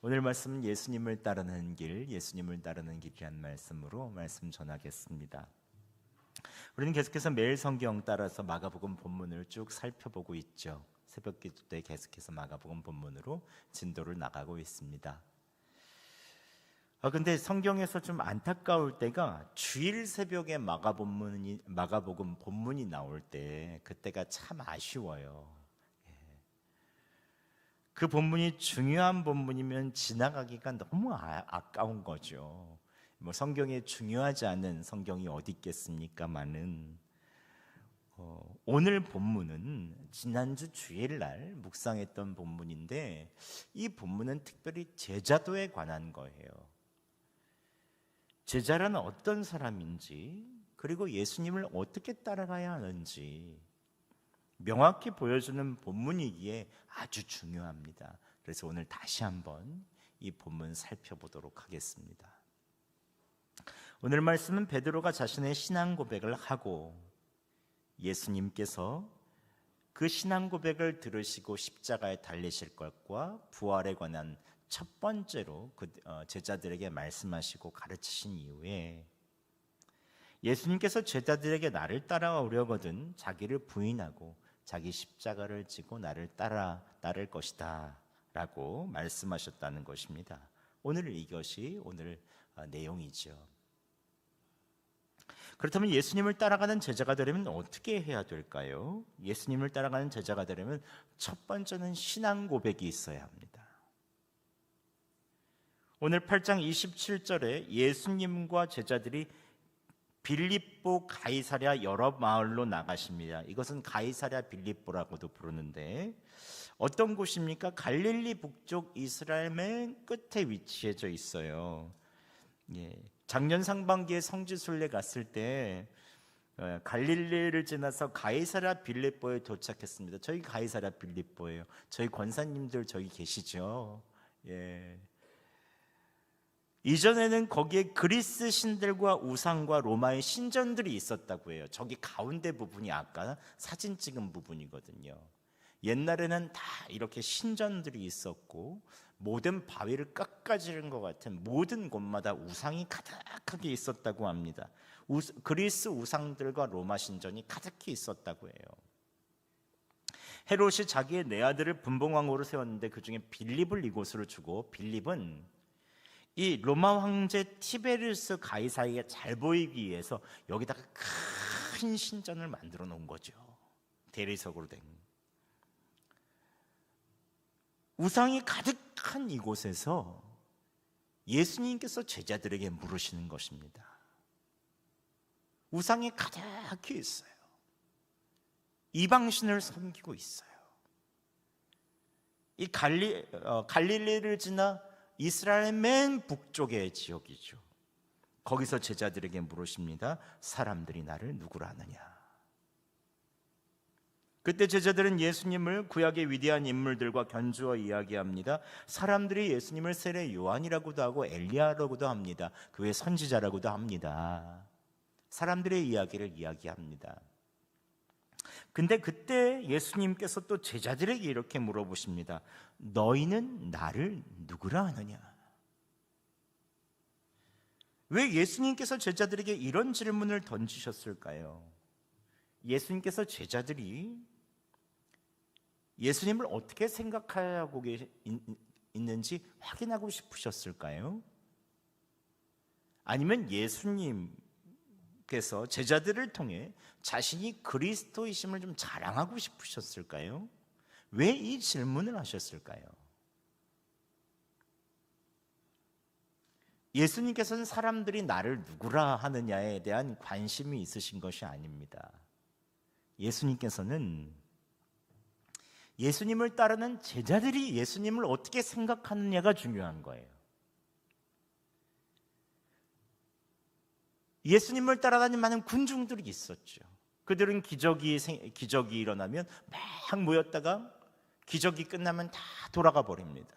오늘 말씀은 예수님을 따르는 길, 예수님을 따르는 길이란 말씀으로 말씀 전하겠습니다. 우리는 계속해서 매일 성경 따라서 마가복음 본문을 쭉 살펴보고 있죠. 새벽 기도 때 계속해서 마가복음 본문으로 진도를 나가고 있습니다. 근데 성경에서 좀 안타까울 때가 주일 새벽에 마가복음 본문이 나올 때 그때가 참 아쉬워요. 그 본문이 중요한 본문이면 지나가기가 너무 아까운 거죠. 뭐 성경에 중요하지 않은 성경이 어디 있겠습니까마는 오늘 본문은 지난주 주일날 묵상했던 본문인데 이 본문은 특별히 제자도에 관한 거예요. 제자라는 어떤 사람인지, 그리고 예수님을 어떻게 따라가야 하는지 명확히 보여주는 본문이기에 아주 중요합니다. 그래서 오늘 다시 한번 이 본문 살펴보도록 하겠습니다. 오늘 말씀은 베드로가 자신의 신앙 고백을 하고 예수님께서 그 신앙 고백을 들으시고 십자가에 달리실 것과 부활에 관한 첫 번째로 그 제자들에게 말씀하시고 가르치신 이후에 예수님께서 제자들에게 나를 따라오려거든 자기를 부인하고 자기 십자가를 지고 나를 따를 것이다 라고 말씀하셨다는 것입니다. 오늘 이것이 오늘 내용이죠. 그렇다면 예수님을 따라가는 제자가 되려면 어떻게 해야 될까요? 예수님을 따라가는 제자가 되려면 첫 번째는 신앙 고백이 있어야 합니다. 오늘 8장 27절에 예수님과 제자들이 빌립보 가이사랴 여러 마을로 나가십니다. 이것은 가이사랴 빌립보라고도 부르는데 어떤 곳입니까? 갈릴리 북쪽 이스라엘 맨 끝에 위치해져 있어요. 작년 상반기에 성지순례 갔을 때 갈릴리를 지나서 가이사랴 빌립보에 도착했습니다. 저희 가이사랴 빌립보예요. 저희 권사님들 저기 계시죠? 이전에는 거기에 그리스 신들과 우상과 로마의 신전들이 있었다고 해요. 저기 가운데 부분이 아까 사진 찍은 부분이거든요. 옛날에는 다 이렇게 신전들이 있었고 모든 바위를 깎아지른 것 같은 모든 곳마다 우상이 가득하게 있었다고 합니다. 그리스 우상들과 로마 신전이 가득히 있었다고 해요. 헤롯이 자기의 네 아들을 분봉왕으로 세웠는데 그 중에 빌립을 이곳으로 주고 빌립은 이 로마 황제 티베리우스 가이사에게 잘 보이기 위해서 여기다가 큰 신전을 만들어 놓은 거죠. 대리석으로 된. 우상이 가득한 이곳에서 예수님께서 제자들에게 물으시는 것입니다. 우상이 가득히 있어요. 이방신을 섬기고 있어요. 이 갈릴리를 지나 이스라엘 맨 북쪽의 지역이죠. 거기서 제자들에게 물으십니다. 사람들이 나를 누구라 하느냐? 그때 제자들은 예수님을 구약의 위대한 인물들과 견주어 이야기합니다. 사람들이 예수님을 세례 요한이라고도 하고 엘리야라고도 합니다. 그 외 선지자라고도 합니다. 사람들의 이야기를 이야기합니다. 근데 그때 예수님께서 또 제자들에게 이렇게 물어보십니다. 너희는 나를 누구라 하느냐? 왜 예수님께서 제자들에게 이런 질문을 던지셨을까요? 예수님께서 제자들이 예수님을 어떻게 생각하고 있는지 확인하고 싶으셨을까요? 아니면 예수님께서 제자들을 통해 자신이 그리스도이심을 좀 자랑하고 싶으셨을까요? 왜 이 질문을 하셨을까요? 예수님께서는 사람들이 나를 누구라 하느냐에 대한 관심이 있으신 것이 아닙니다. 예수님께서는 예수님을 따르는 제자들이 예수님을 어떻게 생각하느냐가 중요한 거예요. 예수님을 따라다니는 많은 군중들이 있었죠. 그들은 기적이 일어나면 막 모였다가 기적이 끝나면 다 돌아가 버립니다.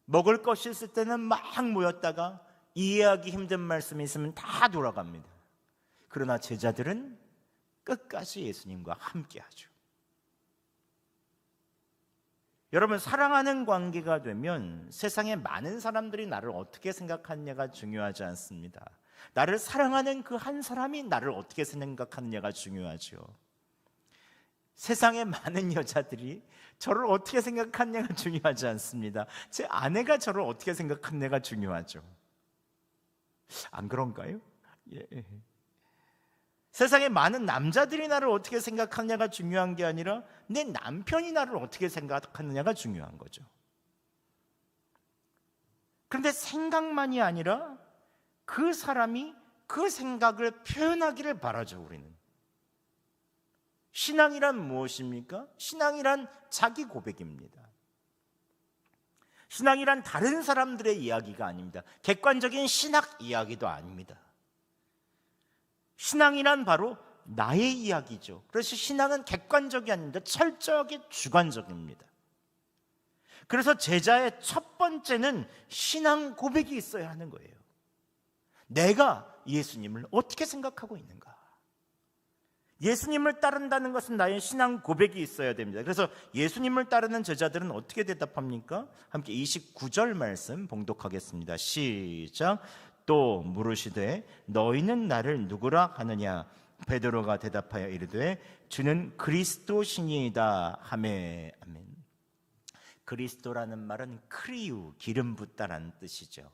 먹을 것이 있을 때는 막 모였다가 이해하기 힘든 말씀이 있으면 다 돌아갑니다. 그러나 제자들은 끝까지 예수님과 함께하죠. 여러분, 사랑하는 관계가 되면 세상의 많은 사람들이 나를 어떻게 생각하느냐가 중요하지 않습니다. 나를 사랑하는 그 한 사람이 나를 어떻게 생각하느냐가 중요하죠. 세상의 많은 여자들이 저를 어떻게 생각하느냐가 중요하지 않습니다. 제 아내가 저를 어떻게 생각하느냐가 중요하죠. 안 그런가요? 예. 세상에 많은 남자들이 나를 어떻게 생각하느냐가 중요한 게 아니라 내 남편이 나를 어떻게 생각하느냐가 중요한 거죠. 그런데 생각만이 아니라 그 사람이 그 생각을 표현하기를 바라죠. 우리는. 신앙이란 무엇입니까? 신앙이란 자기 고백입니다. 신앙이란 다른 사람들의 이야기가 아닙니다. 객관적인 신학 이야기도 아닙니다. 신앙이란 바로 나의 이야기죠. 그래서 신앙은 객관적이 아닙니다. 철저하게 주관적입니다. 그래서 제자의 첫 번째는 신앙 고백이 있어야 하는 거예요. 내가 예수님을 어떻게 생각하고 있는가? 예수님을 따른다는 것은 나의 신앙 고백이 있어야 됩니다. 그래서 예수님을 따르는 제자들은 어떻게 대답합니까? 함께 29절 말씀 봉독하겠습니다. 시작. 또 물으시되 너희는 나를 누구라 하느냐? 베드로가 대답하여 이르되 주는 그리스도시니이다 하매. 아멘. 그리스도라는 말은 크리우, 기름 붓다라는 뜻이죠.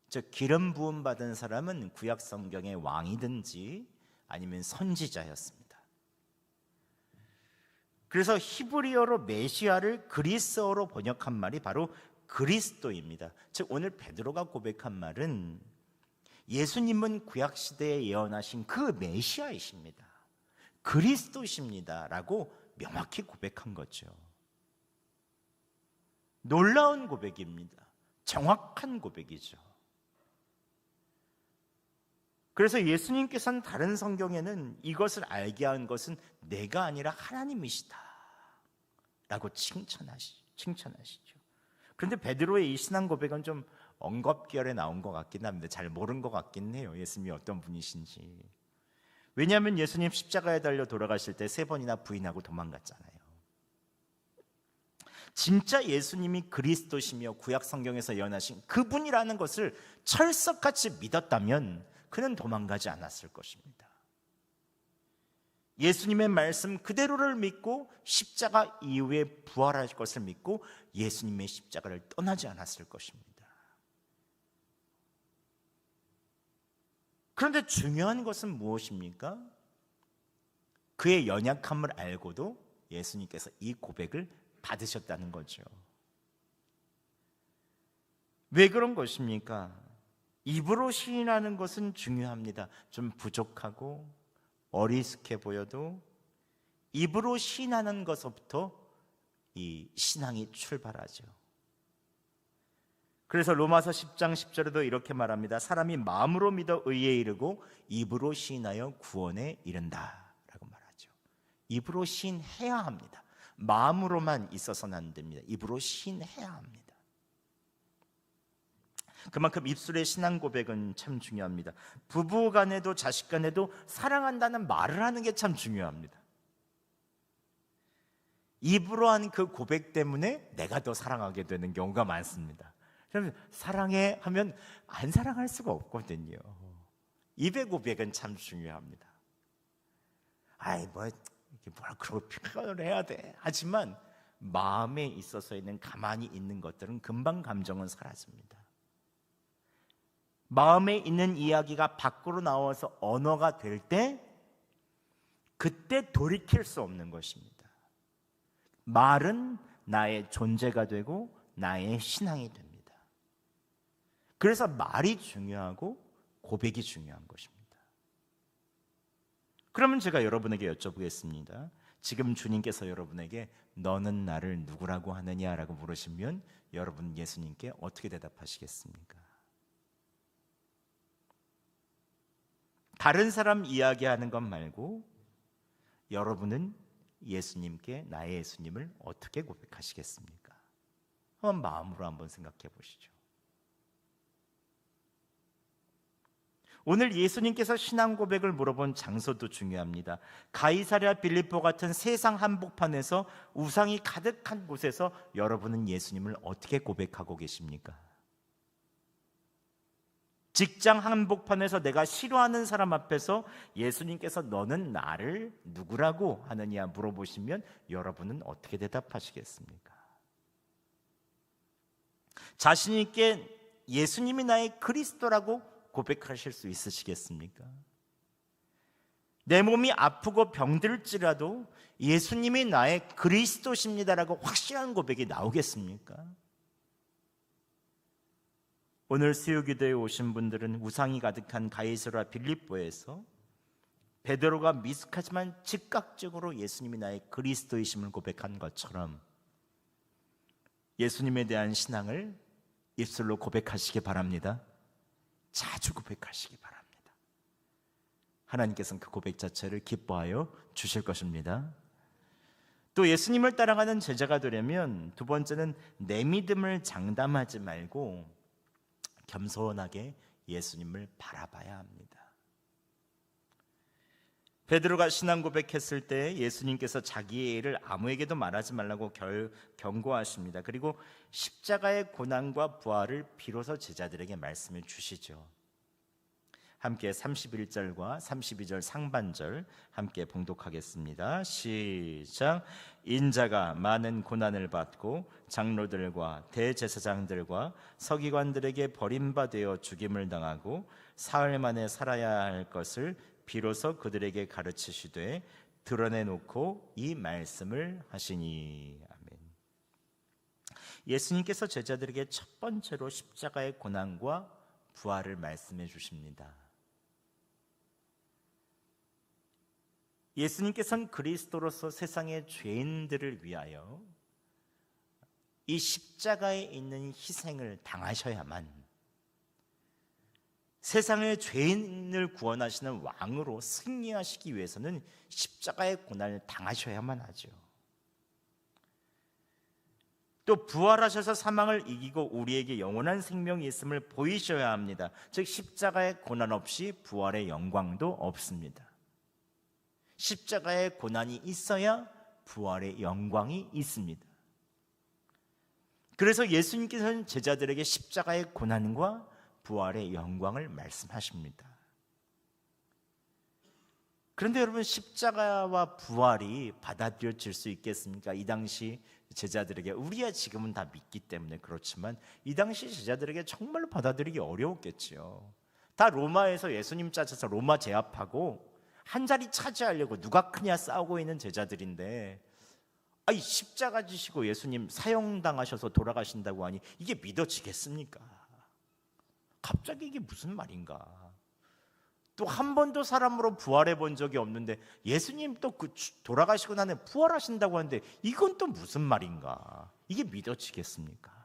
즉 기름 부음 받은 사람은 구약 성경의 왕이든지 아니면 선지자였습니다. 그래서 히브리어로 메시아를 그리스어로 번역한 말이 바로 그리스도입니다. 즉 오늘 베드로가 고백한 말은 예수님은 구약 시대에 예언하신 그 메시아이십니다. 그리스도십니다 라고 명확히 고백한 거죠. 놀라운 고백입니다. 정확한 고백이죠. 그래서 예수님께서는 다른 성경에는 이것을 알게 한 것은 내가 아니라 하나님이시다 라고 칭찬하시죠. 그런데 베드로의 이 신앙 고백은 좀 엉겁결에 나온 것 같긴 합니다. 잘 모른 것 같긴 해요. 예수님이 어떤 분이신지. 왜냐하면 예수님 십자가에 달려 돌아가실 때 3번이나 부인하고 도망갔잖아요. 진짜 예수님이 그리스도시며 구약 성경에서 예언하신 그분이라는 것을 철석같이 믿었다면 그는 도망가지 않았을 것입니다. 예수님의 말씀 그대로를 믿고 십자가 이후에 부활할 것을 믿고 예수님의 십자가를 떠나지 않았을 것입니다. 그런데 중요한 것은 무엇입니까? 그의 연약함을 알고도 예수님께서 이 고백을 받으셨다는 거죠. 왜 그런 것입니까? 입으로 시인하는 것은 중요합니다. 좀 부족하고 어리숙해 보여도 입으로 시인하는 것부터 이 신앙이 출발하죠. 그래서 로마서 10장 10절에도 이렇게 말합니다. 사람이 마음으로 믿어 의에 이르고 입으로 시인하여 구원에 이른다 라고 말하죠. 입으로 시인해야 합니다. 마음으로만 있어서는 안 됩니다. 입으로 시인해야 합니다. 그만큼 입술의 신앙 고백은 참 중요합니다. 부부 간에도 자식 간에도 사랑한다는 말을 하는 게 참 중요합니다. 입으로 한 그 고백 때문에 내가 더 사랑하게 되는 경우가 많습니다. 사랑해 하면 안 사랑할 수가 없거든요. 입의 고백은 참 중요합니다. 뭐라 그러고 표현을 해야 돼. 하지만 마음에 있어서는 가만히 있는 것들은 금방 감정은 사라집니다. 마음에 있는 이야기가 밖으로 나와서 언어가 될 때 그때 돌이킬 수 없는 것입니다. 말은 나의 존재가 되고 나의 신앙이 됩니다. 그래서 말이 중요하고 고백이 중요한 것입니다. 그러면 제가 여러분에게 여쭤보겠습니다. 지금 주님께서 여러분에게 너는 나를 누구라고 하느냐라고 물으시면 여러분 예수님께 어떻게 대답하시겠습니까? 다른 사람 이야기하는 것 말고 여러분은 예수님께 나의 예수님을 어떻게 고백하시겠습니까? 한번 마음으로 한번 생각해 보시죠. 오늘 예수님께서 신앙 고백을 물어본 장소도 중요합니다. 가이사랴 빌립보 같은 세상 한복판에서 우상이 가득한 곳에서 여러분은 예수님을 어떻게 고백하고 계십니까? 직장 한복판에서 내가 싫어하는 사람 앞에서 예수님께서 너는 나를 누구라고 하느냐 물어보시면 여러분은 어떻게 대답하시겠습니까? 자신 있게 예수님이 나의 그리스도라고 고백하실 수 있으시겠습니까? 내 몸이 아프고 병들지라도 예수님이 나의 그리스도십니다라고 확실한 고백이 나오겠습니까? 오늘 수요기도에 오신 분들은 우상이 가득한 가이사랴 빌립보에서 베드로가 미숙하지만 즉각적으로 예수님이 나의 그리스도이심을 고백한 것처럼 예수님에 대한 신앙을 입술로 고백하시기 바랍니다. 자주 고백하시기 바랍니다. 하나님께서는 그 고백 자체를 기뻐하여 주실 것입니다. 또 예수님을 따라가는 제자가 되려면 두 번째는 내 믿음을 장담하지 말고 겸손하게 예수님을 바라봐야 합니다. 베드로가 신앙 고백했을 때 예수님께서 자기의 일을 아무에게도 말하지 말라고 경고하십니다. 그리고 십자가의 고난과 부활을 비로소 제자들에게 말씀해 주시죠. 함께 31절과 32절 상반절 함께 봉독하겠습니다. 시작. 인자가 많은 고난을 받고 장로들과 대제사장들과 서기관들에게 버림받아 죽임을 당하고 사흘 만에 살아야 할 것을 비로소 그들에게 가르치시되 드러내놓고 이 말씀을 하시니. 아멘. 예수님께서 제자들에게 첫 번째로 십자가의 고난과 부활을 말씀해 주십니다. 예수님께서는 그리스도로서 세상의 죄인들을 위하여 이 십자가에 있는 희생을 당하셔야만 세상의 죄인을 구원하시는 왕으로 승리하시기 위해서는 십자가의 고난을 당하셔야만 하죠. 또 부활하셔서 사망을 이기고 우리에게 영원한 생명이 있음을 보이셔야 합니다. 즉 십자가의 고난 없이 부활의 영광도 없습니다. 십자가의 고난이 있어야 부활의 영광이 있습니다. 그래서 예수님께서는 제자들에게 십자가의 고난과 부활의 영광을 말씀하십니다. 그런데 여러분, 십자가와 부활이 받아들여질 수 있겠습니까? 이 당시 제자들에게, 우리야 지금은 다 믿기 때문에 그렇지만 이 당시 제자들에게 정말로 받아들이기 어려웠겠지요. 다 로마에서 예수님 찾아서 로마 제압하고 한 자리 차지하려고 누가 크냐 싸우고 있는 제자들인데, 아이 십자가 지시고 예수님 사형당하셔서 돌아가신다고 하니 이게 믿어지겠습니까? 갑자기 이게 무슨 말인가? 또 한 번도 사람으로 부활해 본 적이 없는데 예수님 또 그 돌아가시고 나서 부활하신다고 하는데 이건 또 무슨 말인가? 이게 믿어지겠습니까?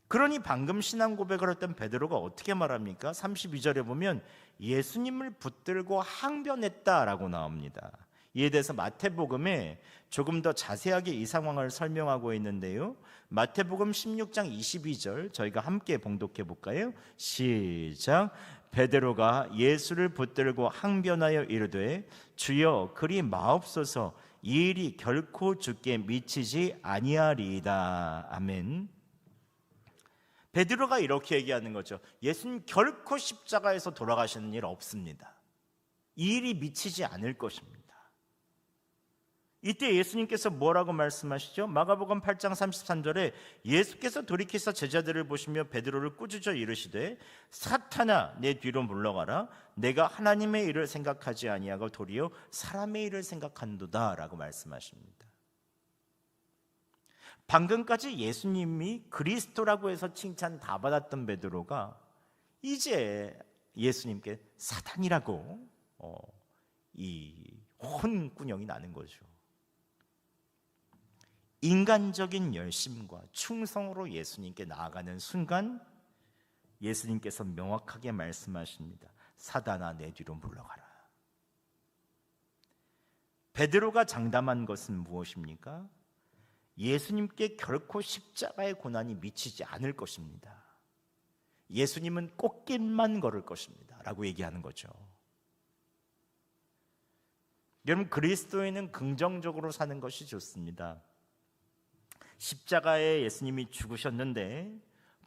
그러니 방금 신앙 고백을 했던 베드로가 어떻게 말합니까? 32절에 보면 예수님을 붙들고 항변했다라고 나옵니다. 이에 대해서 마태복음에 조금 더 자세하게 이 상황을 설명하고 있는데요. 마태복음 16장 22절 저희가 함께 봉독해 볼까요? 시작. 베드로가 예수를 붙들고 항변하여 이르되 주여 그리 마옵소서, 이 일이 결코 주께 미치지 아니하리이다. 아멘. 베드로가 이렇게 얘기하는 거죠. 예수님 결코 십자가에서 돌아가시는 일 없습니다. 이 일이 미치지 않을 것입니다. 이때 예수님께서 뭐라고 말씀하시죠? 마가복음 8장 33절에 예수께서 돌이키사 제자들을 보시며 베드로를 꾸짖어 이르시되 사탄아 내 뒤로 물러가라, 내가 하나님의 일을 생각하지 아니하고 도리어 사람의 일을 생각한도다 라고 말씀하십니다. 방금까지 예수님이 그리스도라고 해서 칭찬 다 받았던 베드로가 이제 예수님께 사탄이라고 이 혼꾸녕이 나는 거죠. 인간적인 열심과 충성으로 예수님께 나아가는 순간 예수님께서 명확하게 말씀하십니다. 사단아 내 뒤로 물러가라. 베드로가 장담한 것은 무엇입니까? 예수님께 결코 십자가의 고난이 미치지 않을 것입니다. 예수님은 꽃길만 걸을 것입니다 라고 얘기하는 거죠. 여러분, 그리스도인은 긍정적으로 사는 것이 좋습니다. 십자가에 예수님이 죽으셨는데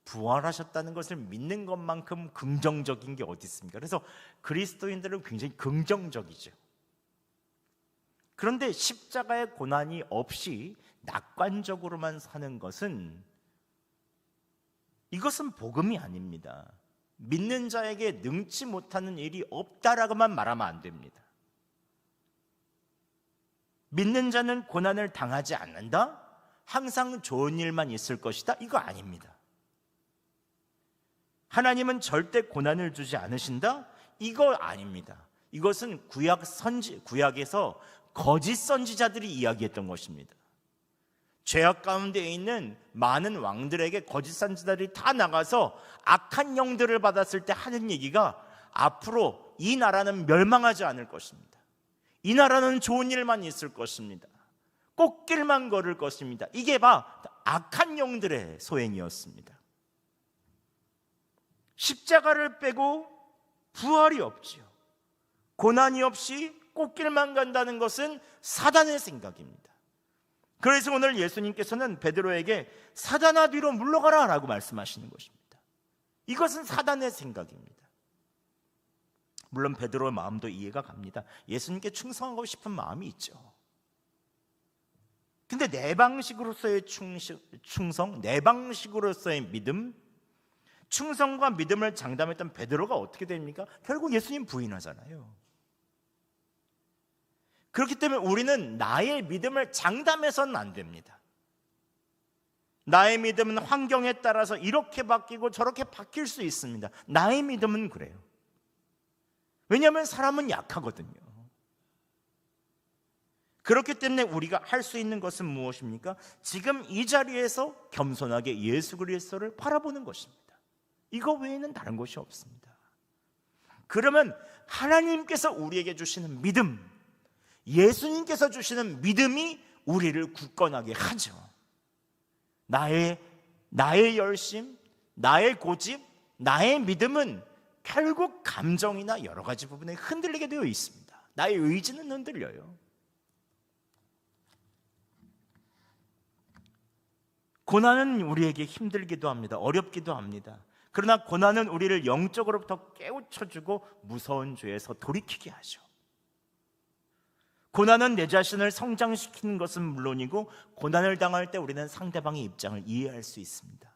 부활하셨다는 것을 믿는 것만큼 긍정적인 게 어디 있습니까? 그래서 그리스도인들은 굉장히 긍정적이죠. 그런데 십자가의 고난이 없이 낙관적으로만 사는 것은, 이것은 복음이 아닙니다. 믿는 자에게 능치 못하는 일이 없다라고만 말하면 안 됩니다. 믿는 자는 고난을 당하지 않는다? 항상 좋은 일만 있을 것이다? 이거 아닙니다. 하나님은 절대 고난을 주지 않으신다? 이거 아닙니다. 이것은 구약에서 거짓 선지자들이 이야기했던 것입니다. 죄악 가운데 있는 많은 왕들에게 거짓 선지자들이 다 나가서 악한 영들을 받았을 때 하는 얘기가, 앞으로 이 나라는 멸망하지 않을 것입니다. 이 나라는 좋은 일만 있을 것입니다. 꽃길만 걸을 것입니다. 이게 악한 영들의 소행이었습니다. 십자가를 빼고 부활이 없지요. 고난이 없이 꽃길만 간다는 것은 사단의 생각입니다. 그래서 오늘 예수님께서는 베드로에게 사단아 뒤로 물러가라 라고 말씀하시는 것입니다. 이것은 사단의 생각입니다. 물론 베드로의 마음도 이해가 갑니다. 예수님께 충성하고 싶은 마음이 있죠. 근데 내 방식으로서의 충성, 내 방식으로서의 믿음, 충성과 믿음을 장담했던 베드로가 어떻게 됩니까? 결국 예수님 부인하잖아요. 그렇기 때문에 우리는 나의 믿음을 장담해서는 안 됩니다. 나의 믿음은 환경에 따라서 이렇게 바뀌고 저렇게 바뀔 수 있습니다. 나의 믿음은 그래요. 왜냐하면 사람은 약하거든요. 그렇기 때문에 우리가 할 수 있는 것은 무엇입니까? 지금 이 자리에서 겸손하게 예수 그리스도를 바라보는 것입니다. 이거 외에는 다른 것이 없습니다. 그러면 하나님께서 우리에게 주시는 믿음, 예수님께서 주시는 믿음이 우리를 굳건하게 하죠. 나의 열심, 나의 고집, 나의 믿음은 결국 감정이나 여러 가지 부분에 흔들리게 되어 있습니다. 나의 의지는 흔들려요. 고난은 우리에게 힘들기도 합니다. 어렵기도 합니다. 그러나 고난은 우리를 영적으로부터 깨우쳐주고 무서운 죄에서 돌이키게 하죠. 고난은 내 자신을 성장시키는 것은 물론이고, 고난을 당할 때 우리는 상대방의 입장을 이해할 수 있습니다.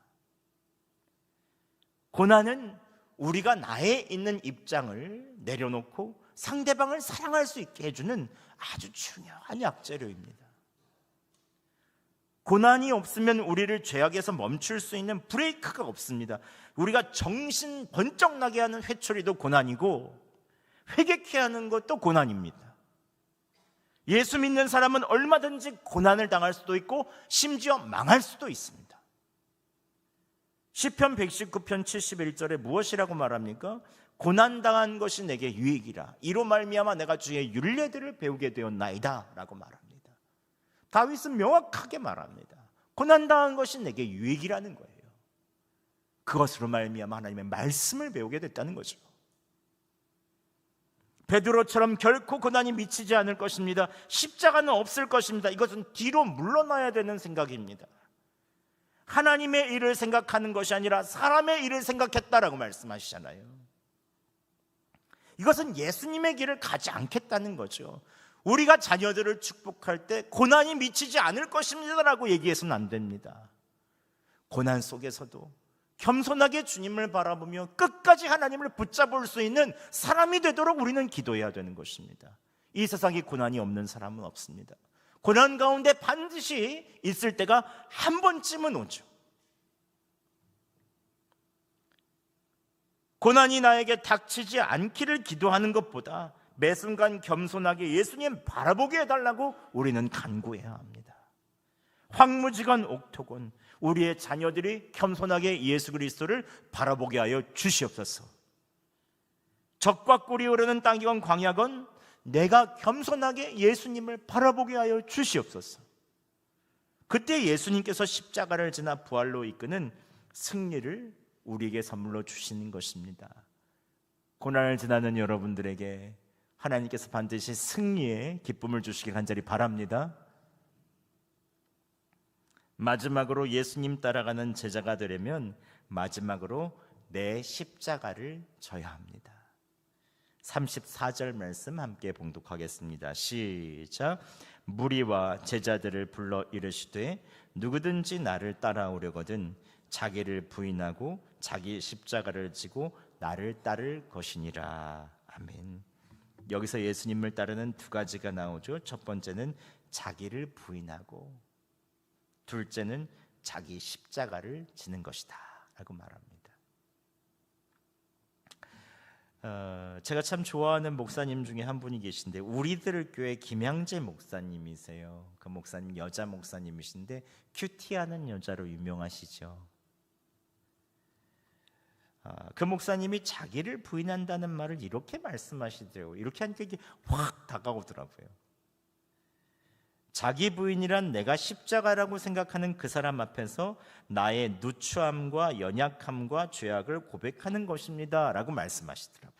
고난은 우리가 나에 있는 입장을 내려놓고 상대방을 사랑할 수 있게 해주는 아주 중요한 약재료입니다. 고난이 없으면 우리를 죄악에서 멈출 수 있는 브레이크가 없습니다. 우리가 정신 번쩍 나게 하는 회초리도 고난이고, 회개케 하는 것도 고난입니다. 예수 믿는 사람은 얼마든지 고난을 당할 수도 있고 심지어 망할 수도 있습니다. 시편 119편 71절에 무엇이라고 말합니까? 고난당한 것이 내게 유익이라, 이로 말미암아 내가 주의 율례들을 배우게 되었나이다 라고 말합니다. 다윗은 명확하게 말합니다. 고난당한 것이 내게 유익이라는 거예요. 그것으로 말미암아 하나님의 말씀을 배우게 됐다는 거죠. 베드로처럼 결코 고난이 미치지 않을 것입니다. 십자가는 없을 것입니다. 이것은 뒤로 물러나야 되는 생각입니다. 하나님의 일을 생각하는 것이 아니라 사람의 일을 생각했다라고 말씀하시잖아요. 이것은 예수님의 길을 가지 않겠다는 거죠. 우리가 자녀들을 축복할 때 고난이 미치지 않을 것입니다라고 얘기해서는 안 됩니다. 고난 속에서도 겸손하게 주님을 바라보며 끝까지 하나님을 붙잡을 수 있는 사람이 되도록 우리는 기도해야 되는 것입니다. 이 세상에 고난이 없는 사람은 없습니다. 고난 가운데 반드시 있을 때가 한 번쯤은 오죠. 고난이 나에게 닥치지 않기를 기도하는 것보다 매 순간 겸손하게 예수님 바라보게 해달라고 우리는 간구해야 합니다. 황무지간 옥토곤, 우리의 자녀들이 겸손하게 예수 그리스도를 바라보게 하여 주시옵소서. 적과 꿀이 흐르는 땅이건 광야건 내가 겸손하게 예수님을 바라보게 하여 주시옵소서. 그때 예수님께서 십자가를 지나 부활로 이끄는 승리를 우리에게 선물로 주시는 것입니다. 고난을 지나는 여러분들에게 하나님께서 반드시 승리의 기쁨을 주시길 간절히 바랍니다. 마지막으로 예수님 따라가는 제자가 되려면 마지막으로 내 십자가를 져야 합니다. 34절 말씀 함께 봉독하겠습니다. 시작. 무리와 제자들을 불러 이르시되 누구든지 나를 따라오려거든 자기를 부인하고 자기 십자가를 지고 나를 따를 것이니라. 아멘. 여기서 예수님을 따르는 두 가지가 나오죠. 첫 번째는 자기를 부인하고, 둘째는 자기 십자가를 지는 것이다 라고 말합니다. 제가 참 좋아하는 목사님 중에 한 분이 계신데 우리들 교회 김양재 목사님이세요. 그 목사님 여자 목사님이신데 큐티하는 여자로 유명하시죠. 그 목사님이 자기를 부인한다는 말을 이렇게 말씀하시더라고요. 이렇게 하니까 이게 확 다가오더라고요. 자기 부인이란 내가 십자가라고 생각하는 그 사람 앞에서 나의 누추함과 연약함과 죄악을 고백하는 것입니다 라고 말씀하시더라고요.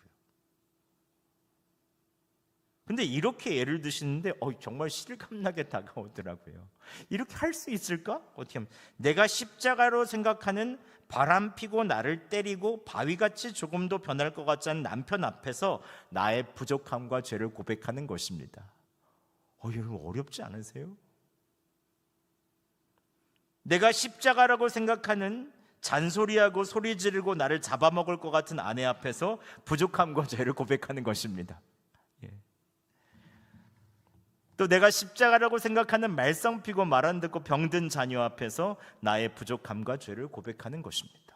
근데 이렇게 예를 드시는데 정말 실감나게 다가오더라고요. 이렇게 할 수 있을까? 어떻게 하면 내가 십자가로 생각하는 바람피고 나를 때리고 바위같이 조금도 변할 것 같지 않은 남편 앞에서 나의 부족함과 죄를 고백하는 것입니다. 이거 어렵지 않으세요? 내가 십자가라고 생각하는 잔소리하고 소리 지르고 나를 잡아먹을 것 같은 아내 앞에서 부족함과 죄를 고백하는 것입니다. 또 내가 십자가라고 생각하는 말썽 피고 말 안 듣고 병든 자녀 앞에서 나의 부족함과 죄를 고백하는 것입니다.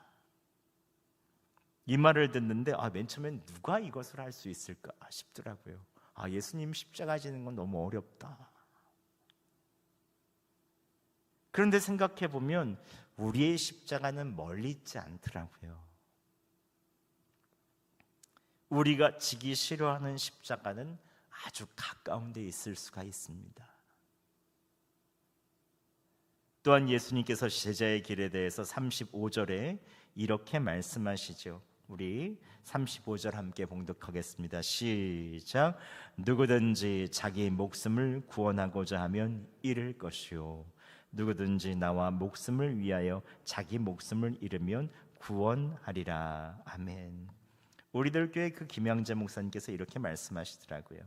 이 말을 듣는데 맨 처음엔 누가 이것을 할 수 있을까 싶더라고요. 예수님 십자가 지는 건 너무 어렵다. 그런데 생각해 보면 우리의 십자가는 멀리 있지 않더라고요. 우리가 지기 싫어하는 십자가는 아주 가까운 데 있을 수가 있습니다. 또한 예수님께서 제자의 길에 대해서 35절에 이렇게 말씀하시죠. 우리 35절 함께 봉독하겠습니다. 시작. 누구든지 자기 목숨을 구원하고자 하면 잃을 것이요 누구든지 나와 목숨을 위하여 자기 목숨을 잃으면 구원하리라. 아멘. 우리들 교회 그 김양재 목사님께서 이렇게 말씀하시더라고요.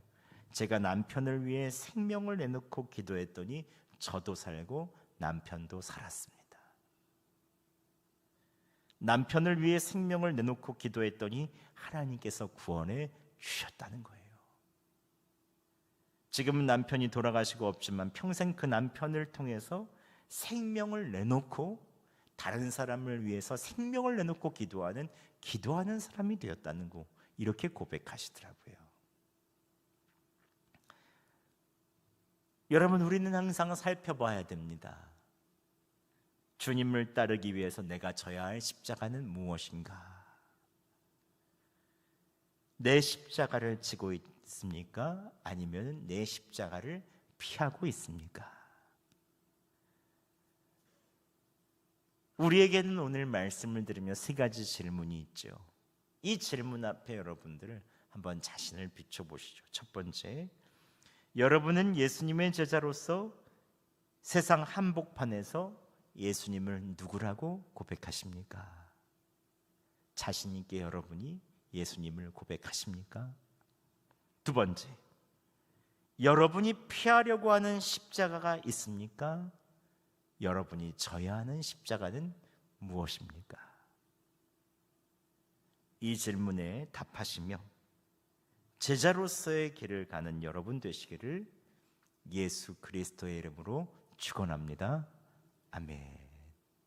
제가 남편을 위해 생명을 내놓고 기도했더니 저도 살고 남편도 살았습니다. 남편을 위해 생명을 내놓고 기도했더니 하나님께서 구원해 주셨다는 거예요. 지금은 남편이 돌아가시고 없지만 평생 그 남편을 통해서 생명을 내놓고 다른 사람을 위해서 생명을 내놓고 기도하는 사람이 되었다는 거, 이렇게 고백하시더라고요. 여러분, 우리는 항상 살펴봐야 됩니다. 주님을 따르기 위해서 내가 져야 할 십자가는 무엇인가? 내 십자가를 지고 있습니까? 아니면 내 십자가를 피하고 있습니까? 우리에게는 오늘 말씀을 들으며 세 가지 질문이 있죠. 이 질문 앞에 여러분들 한번 자신을 비춰보시죠. 첫 번째, 여러분은 예수님의 제자로서 세상 한복판에서 예수님을 누구라고 고백하십니까? 자신 있게 여러분이 예수님을 고백하십니까? 두 번째, 여러분이 피하려고 하는 십자가가 있습니까? 여러분이 져야 하는 십자가는 무엇입니까? 이 질문에 답하시며 제자로서의 길을 가는 여러분 되시기를 예수 그리스도의 이름으로 축원합니다. 아멘.